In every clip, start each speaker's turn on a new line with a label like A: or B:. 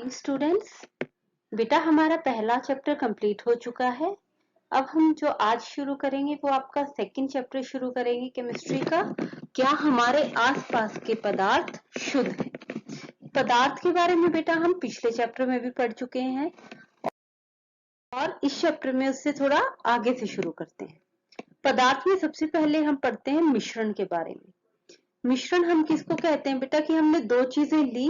A: Students, बेटा हमारा पहला चैप्टर कंप्लीट हो चुका है। अब हम जो आज शुरू करेंगे वो आपका सेकंड चैप्टर शुरू करेंगे केमिस्ट्री का। क्या हमारे आसपास के पदार्थ शुद्ध हैं? पदार्थ के बारे में बेटा हम पिछले चैप्टर में भी पढ़ चुके हैं और इस चैप्टर में उससे थोड़ा आगे से शुरू करते हैं। पदार्थ में सबसे पहले हम पढ़ते हैं मिश्रण के बारे में। मिश्रण हम किसको कहते हैं बेटा कि हमने दो चीजें ली,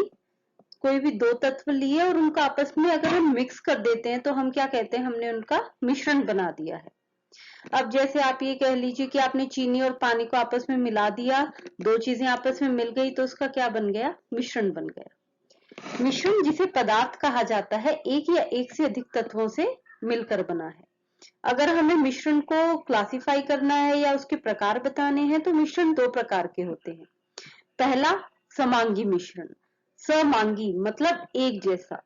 A: कोई भी दो तत्व लिए और उनका आपस में अगर हम मिक्स कर देते हैं तो हम क्या कहते हैं, हमने उनका मिश्रण बना दिया है। अब जैसे आप ये कह लीजिए कि आपने चीनी और पानी को आपस में मिला दिया, दो चीजें आपस में मिल गई तो उसका क्या बन गया, मिश्रण बन गया। मिश्रण जिसे पदार्थ कहा जाता है एक या एक से अधिक तत्वों से मिलकर बना है। अगर हमें मिश्रण को क्लासिफाई करना है या उसके प्रकार बताने हैं तो मिश्रण दो प्रकार के होते हैं। पहला समांगी मिश्रण। समांगी मतलब एक जैसा,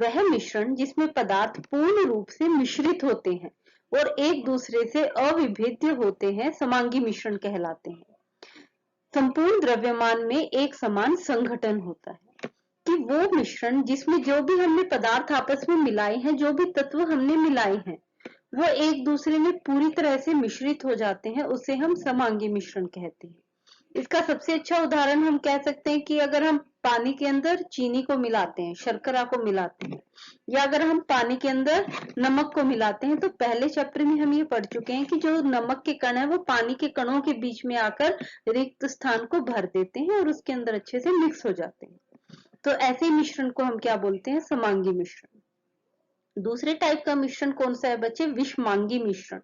A: वह मिश्रण जिसमें पदार्थ पूर्ण रूप से मिश्रित होते हैं और एक दूसरे से अविभेद्य होते हैं, समांगी मिश्रण कहलाते हैं। संपूर्ण द्रव्यमान में एक समान संघटन होता है कि वो मिश्रण जिसमें जो भी हमने पदार्थ आपस में मिलाए हैं, जो भी तत्व हमने मिलाए हैं, वो एक दूसरे में पूरी तरह से मिश्रित हो जाते हैं, उसे हम समांगी मिश्रण कहते हैं। इसका सबसे अच्छा उदाहरण हम कह सकते हैं कि अगर हम पानी के अंदर चीनी को मिलाते हैं, शर्करा को मिलाते हैं, या अगर हम पानी के अंदर नमक को मिलाते हैं, तो पहले चैप्टर में हम ये पढ़ चुके हैं कि जो नमक के कण है वो पानी के कणों के बीच में आकर रिक्त स्थान को भर देते हैं और उसके अंदर अच्छे से मिक्स हो जाते हैं। तो ऐसे मिश्रण को हम क्या बोलते हैं, समांगी मिश्रण। दूसरे टाइप का मिश्रण कौन सा है बच्चे, विषमांगी मिश्रण।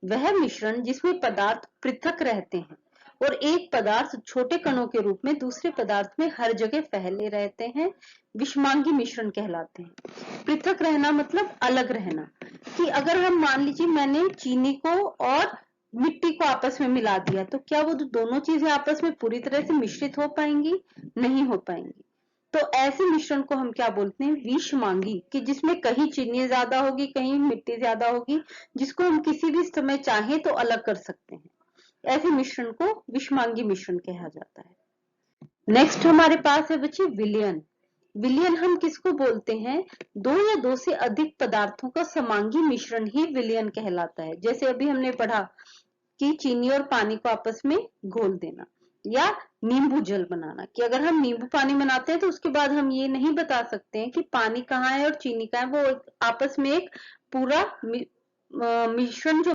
A: वह मिश्रण जिसमें पदार्थ पृथक रहते हैं और एक पदार्थ छोटे कणों के रूप में दूसरे पदार्थ में हर जगह फैले रहते हैं, विषमांगी मिश्रण कहलाते हैं। पृथक रहना मतलब अलग रहना, कि अगर हम मान लीजिए मैंने चीनी को और मिट्टी को आपस में मिला दिया तो क्या वो दोनों चीजें आपस में पूरी तरह से मिश्रित हो पाएंगी, नहीं हो पाएंगी। तो ऐसे मिश्रण को हम क्या बोलते हैं, विषमांगी, कि जिसमें कहीं चीनी ज्यादा होगी, कहीं मिट्टी ज्यादा होगी, जिसको हम किसी भी समय चाहें तो अलग कर सकते हैं। ऐसे मिश्रण को विषमांगी मिश्रण कहा जाता है। नेक्स्ट हमारे पास है बच्चे विलयन। विलयन हम किसको बोलते हैं, दो या दो से अधिक पदार्थों का समांगी मिश्रण ही विलयन कहलाता है। जैसे अभी हमने पढ़ा कि चीनी और पानी को आपस में घोल देना, या नींबू जल बनाना, कि अगर हम नींबू पानी बनाते हैं तो उसके बाद हम ये नहीं बता सकते हैं कि पानी कहाँ है और चीनी कहाँ है, वो आपस में एक पूरा मिश्रण जो